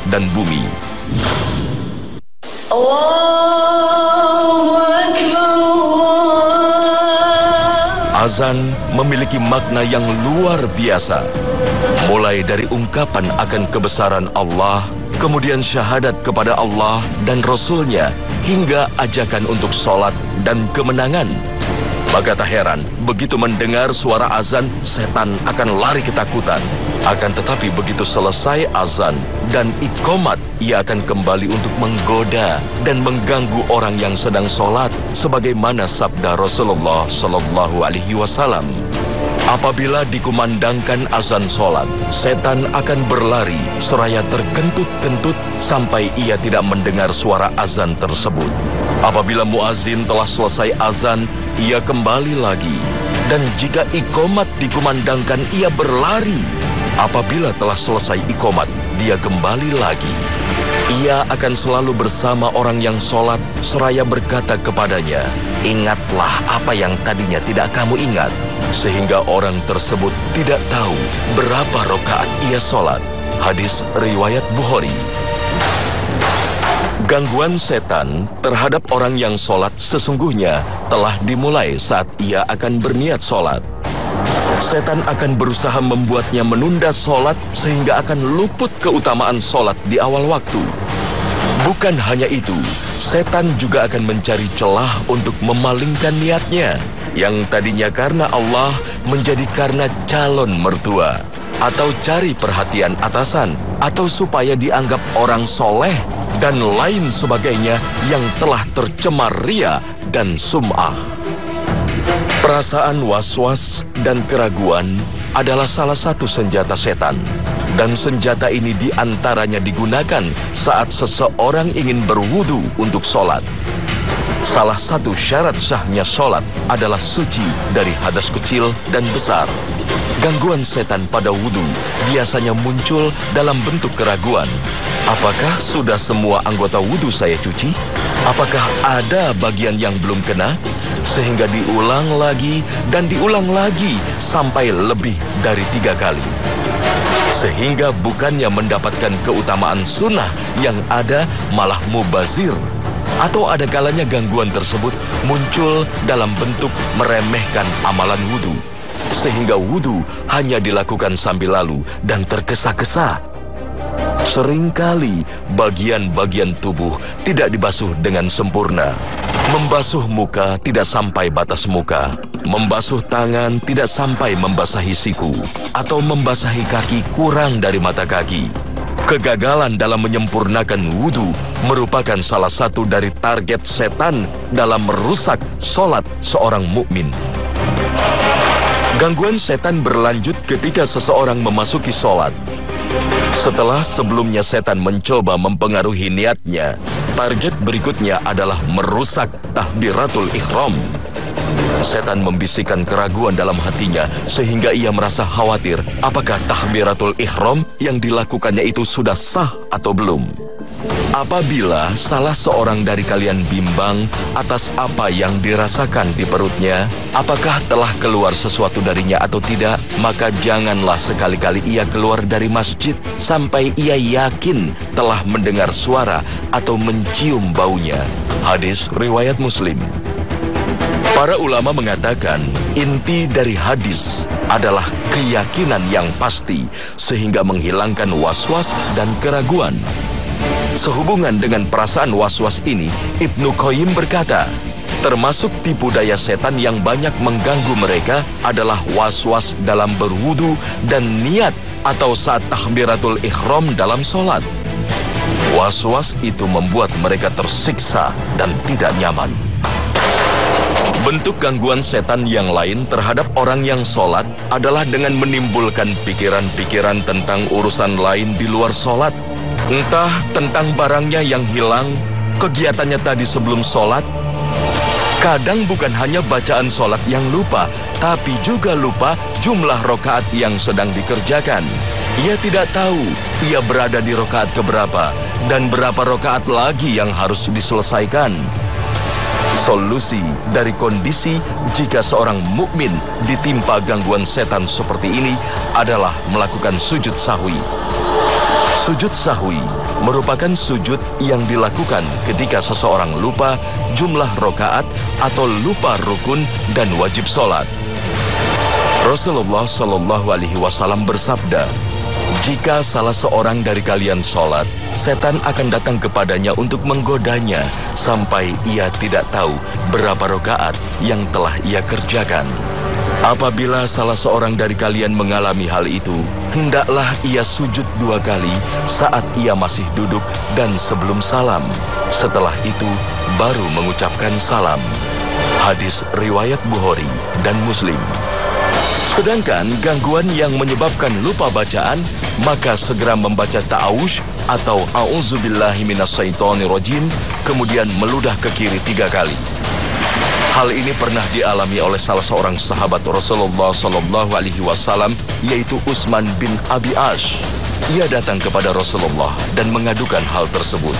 dan bumi. Azan memiliki makna yang luar biasa. Mulai dari ungkapan akan kebesaran Allah, kemudian syahadat kepada Allah dan Rasul-Nya, hingga ajakan untuk sholat dan kemenangan. Maka tak heran, begitu mendengar suara azan, setan akan lari ketakutan. Akan tetapi begitu selesai azan dan iqomat, ia akan kembali untuk menggoda dan mengganggu orang yang sedang sholat, sebagaimana sabda Rasulullah Shallallahu Alaihi Wasallam. Apabila dikumandangkan azan sholat, setan akan berlari seraya terkentut-kentut sampai ia tidak mendengar suara azan tersebut. Apabila muazin telah selesai azan, ia kembali lagi. Dan jika iqomat dikumandangkan, ia berlari. Apabila telah selesai iqomat, dia kembali lagi. Ia akan selalu bersama orang yang sholat seraya berkata kepadanya, "Ingatlah apa yang tadinya tidak kamu ingat." Sehingga orang tersebut tidak tahu berapa rakaat ia sholat. Hadis riwayat Bukhari. Gangguan setan terhadap orang yang sholat sesungguhnya telah dimulai saat ia akan berniat sholat. Setan akan berusaha membuatnya menunda sholat sehingga akan luput keutamaan sholat di awal waktu. Bukan hanya itu, setan juga akan mencari celah untuk memalingkan niatnya, yang tadinya karena Allah menjadi karena calon mertua, atau cari perhatian atasan, atau supaya dianggap orang soleh, dan lain sebagainya yang telah tercemar ria dan sum'ah. Perasaan was-was dan keraguan adalah salah satu senjata setan. Dan senjata ini diantaranya digunakan saat seseorang ingin berwudu untuk sholat. Salah satu syarat sahnya sholat adalah suci dari hadas kecil dan besar. Gangguan setan pada wudu biasanya muncul dalam bentuk keraguan. Apakah sudah semua anggota wudu saya cuci? Apakah ada bagian yang belum kena? Sehingga diulang lagi dan diulang lagi sampai lebih dari 3 kali. Sehingga bukannya mendapatkan keutamaan sunnah yang ada, malah mubazir. Atau ada kalanya gangguan tersebut muncul dalam bentuk meremehkan amalan wudu. Sehingga wudu hanya dilakukan sambil lalu dan tergesa-gesa. Seringkali bagian-bagian tubuh tidak dibasuh dengan sempurna. Membasuh muka tidak sampai batas muka. Membasuh tangan tidak sampai membasahi siku. Atau membasahi kaki kurang dari mata kaki. Kegagalan dalam menyempurnakan wudu merupakan salah satu dari target setan dalam merusak sholat seorang mukmin. Gangguan setan berlanjut ketika seseorang memasuki sholat. Setelah sebelumnya setan mencoba mempengaruhi niatnya, target berikutnya adalah merusak takbiratul ihram. Setan membisikkan keraguan dalam hatinya sehingga ia merasa khawatir apakah takbiratul ihram yang dilakukannya itu sudah sah atau belum. Apabila salah seorang dari kalian bimbang atas apa yang dirasakan di perutnya, apakah telah keluar sesuatu darinya atau tidak, maka janganlah sekali-kali ia keluar dari masjid sampai ia yakin telah mendengar suara atau mencium baunya. Hadis riwayat Muslim. Para ulama mengatakan inti dari hadis adalah keyakinan yang pasti sehingga menghilangkan was-was dan keraguan. Sehubungan dengan perasaan was-was ini, Ibnu Qayyim berkata, termasuk tipu daya setan yang banyak mengganggu mereka adalah was-was dalam berwudu dan niat atau saat takbiratul ihram dalam sholat. Was-was itu membuat mereka tersiksa dan tidak nyaman. Bentuk gangguan setan yang lain terhadap orang yang sholat adalah dengan menimbulkan pikiran-pikiran tentang urusan lain di luar sholat. Entah tentang barangnya yang hilang, kegiatannya tadi sebelum sholat. Kadang bukan hanya bacaan sholat yang lupa, tapi juga lupa jumlah rakaat yang sedang dikerjakan. Ia tidak tahu ia berada di rakaat keberapa dan berapa rakaat lagi yang harus diselesaikan. Solusi dari kondisi jika seorang mukmin ditimpa gangguan setan seperti ini adalah melakukan sujud sahwi. Sujud sahwi merupakan sujud yang dilakukan ketika seseorang lupa jumlah rokaat atau lupa rukun dan wajib sholat. Rasulullah Shallallahu Alaihi Wasallam bersabda, jika salah seorang dari kalian sholat, setan akan datang kepadanya untuk menggodanya sampai ia tidak tahu berapa rokaat yang telah ia kerjakan. Apabila salah seorang dari kalian mengalami hal itu, hendaklah ia sujud 2 kali saat ia masih duduk dan sebelum salam. Setelah itu, baru mengucapkan salam. Hadis riwayat Bukhari dan Muslim. Sedangkan gangguan yang menyebabkan lupa bacaan, maka segera membaca ta'awush atau a'udzubillahi minasyaitonirrajim, kemudian meludah ke kiri 3 kali. Hal ini pernah dialami oleh salah seorang sahabat Rasulullah Sallallahu Alaihi Wasallam, yaitu Utsman bin Abi Ash. Ia datang kepada Rasulullah dan mengadukan hal tersebut.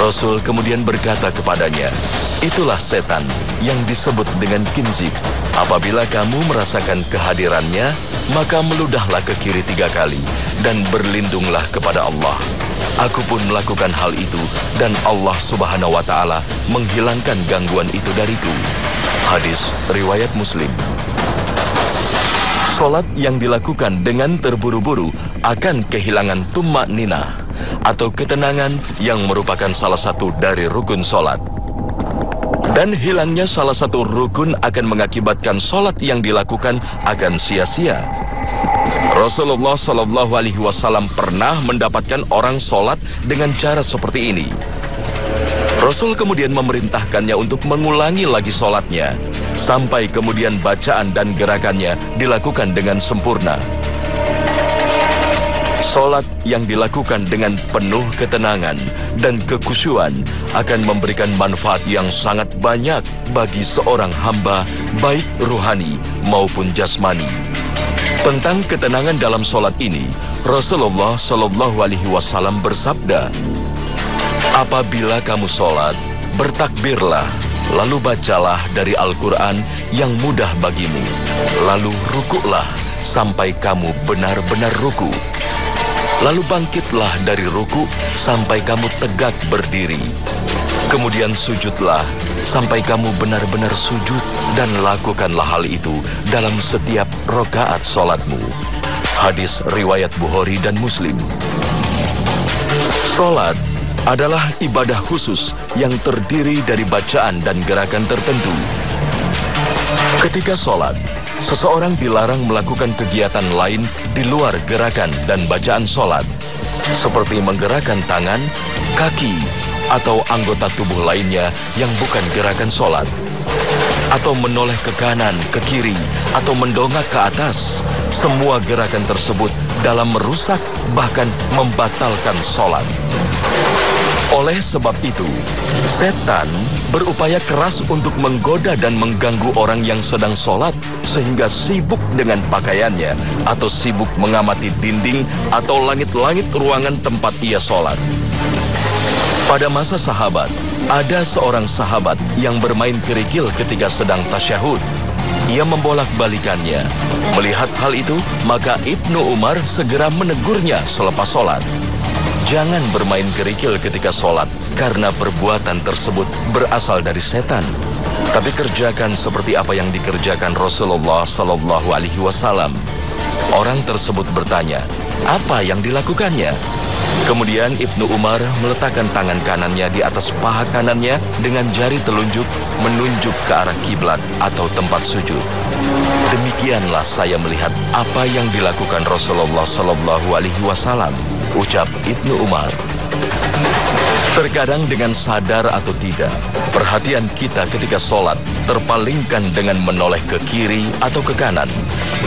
Rasul kemudian berkata kepadanya, itulah setan yang disebut dengan kinzik. Apabila kamu merasakan kehadirannya, maka meludahlah ke kiri 3 kali dan berlindunglah kepada Allah. Aku pun melakukan hal itu dan Allah Subhanahu wa Ta'ala menghilangkan gangguan itu dariku. Hadis riwayat Muslim. Salat yang dilakukan dengan terburu-buru akan kehilangan tumma'ninah atau ketenangan yang merupakan salah satu dari rukun salat. Dan hilangnya salah satu rukun akan mengakibatkan salat yang dilakukan akan sia-sia. Rasulullah Shallallahu Alaihi Wasallam pernah mendapatkan orang sholat dengan cara seperti ini. Rasul kemudian memerintahkannya untuk mengulangi lagi sholatnya, sampai kemudian bacaan dan gerakannya dilakukan dengan sempurna. Sholat yang dilakukan dengan penuh ketenangan dan kekhusyuan akan memberikan manfaat yang sangat banyak bagi seorang hamba, baik ruhani maupun jasmani. Tentang ketenangan dalam sholat ini, Rasulullah Shallallahu Alaihi Wasallam bersabda, apabila kamu sholat, bertakbirlah, lalu bacalah dari Al-Quran yang mudah bagimu, lalu rukuklah sampai kamu benar-benar ruku. Lalu bangkitlah dari ruku sampai kamu tegak berdiri. Kemudian sujudlah sampai kamu benar-benar sujud dan lakukanlah hal itu dalam setiap rokaat sholatmu. Hadis riwayat Bukhari dan Muslim. Sholat adalah ibadah khusus yang terdiri dari bacaan dan gerakan tertentu. Ketika sholat, seseorang dilarang melakukan kegiatan lain di luar gerakan dan bacaan sholat, seperti menggerakkan tangan, kaki, atau anggota tubuh lainnya yang bukan gerakan sholat, atau menoleh ke kanan, ke kiri, atau mendongak ke atas. Semua gerakan tersebut dalam merusak, bahkan membatalkan sholat. Oleh sebab itu, setan berupaya keras untuk menggoda dan mengganggu orang yang sedang sholat, sehingga sibuk dengan pakaiannya, atau sibuk mengamati dinding atau langit-langit ruangan tempat ia sholat. Pada masa sahabat, ada seorang sahabat yang bermain kerikil ketika sedang tasyahud. Ia membolak-balikannya. Melihat hal itu, maka Ibnu Umar segera menegurnya selepas sholat. Jangan bermain kerikil ketika sholat, karena perbuatan tersebut berasal dari setan. Tapi kerjakan seperti apa yang dikerjakan Rasulullah Sallallahu Alaihi Wasallam. Orang tersebut bertanya, apa yang dilakukannya? Kemudian Ibnu Umar meletakkan tangan kanannya di atas paha kanannya dengan jari telunjuk menunjuk ke arah kiblat atau tempat sujud. Demikianlah saya melihat apa yang dilakukan Rasulullah Sallallahu Alaihi Wasallam, ucap Ibnu Umar. Terkadang dengan sadar atau tidak, perhatian kita ketika sholat terpalingkan dengan menoleh ke kiri atau ke kanan.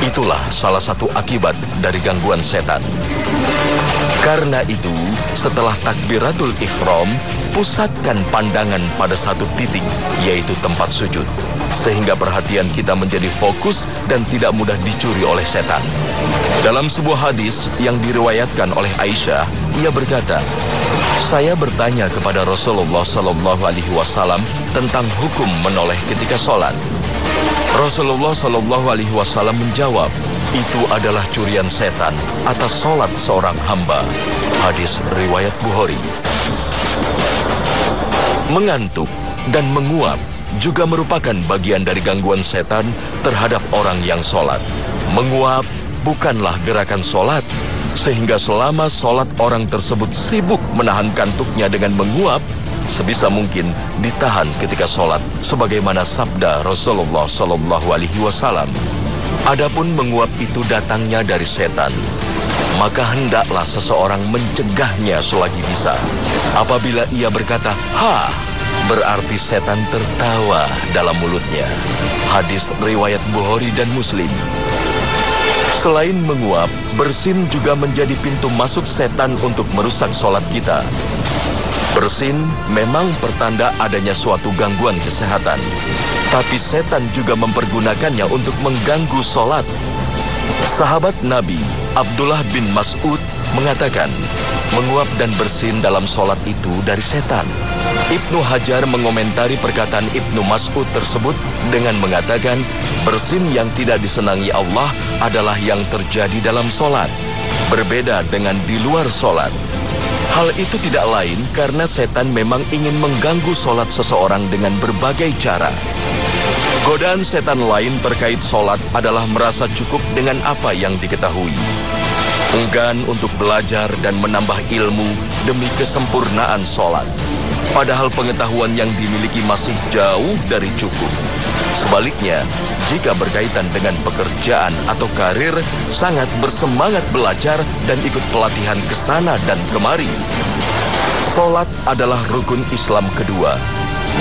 Itulah salah satu akibat dari gangguan setan. Karena itu, setelah takbiratul ihram, pusatkan pandangan pada satu titik, yaitu tempat sujud, sehingga perhatian kita menjadi fokus dan tidak mudah dicuri oleh setan. Dalam sebuah hadis yang diriwayatkan oleh Aisyah, ia berkata, saya bertanya kepada Rasulullah Sallallahu Alaihi Wasallam tentang hukum menoleh ketika sholat. Rasulullah Shallallahu Alaihi Wasallam menjawab, itu adalah curian setan atas solat seorang hamba. Hadis riwayat Bukhari. Mengantuk dan menguap juga merupakan bagian dari gangguan setan terhadap orang yang solat. Menguap bukanlah gerakan solat, sehingga selama solat orang tersebut sibuk menahan kantuknya dengan menguap, sebisa mungkin ditahan ketika solat, sebagaimana sabda Rasulullah Shallallahu Alaihi Wasallam. Adapun menguap itu datangnya dari setan, maka hendaklah seseorang mencegahnya selagi bisa. Apabila ia berkata, "Ha!" berarti setan tertawa dalam mulutnya. Hadis riwayat Bukhari dan Muslim. Selain menguap, bersin juga menjadi pintu masuk setan untuk merusak solat kita. Bersin memang pertanda adanya suatu gangguan kesehatan, tapi setan juga mempergunakannya untuk mengganggu solat. Sahabat Nabi Abdullah bin Mas'ud mengatakan, menguap dan bersin dalam solat itu dari setan. Ibnu Hajar mengomentari perkataan Ibnu Mas'ud tersebut dengan mengatakan, bersin yang tidak disenangi Allah adalah yang terjadi dalam solat, berbeda dengan di luar solat. Hal itu tidak lain karena setan memang ingin mengganggu solat seseorang dengan berbagai cara. Godaan setan lain terkait solat adalah merasa cukup dengan apa yang diketahui, enggan untuk belajar dan menambah ilmu demi kesempurnaan solat, padahal pengetahuan yang dimiliki masih jauh dari cukup. Sebaliknya, jika berkaitan dengan pekerjaan atau karir, sangat bersemangat belajar dan ikut pelatihan ke sana dan kemari. Solat adalah rukun Islam kedua.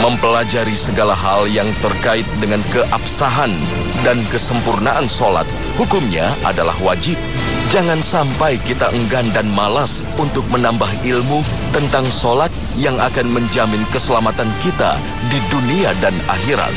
Mempelajari segala hal yang terkait dengan keabsahan dan kesempurnaan solat, hukumnya adalah wajib. Jangan sampai kita enggan dan malas untuk menambah ilmu tentang solat yang akan menjamin keselamatan kita di dunia dan akhirat.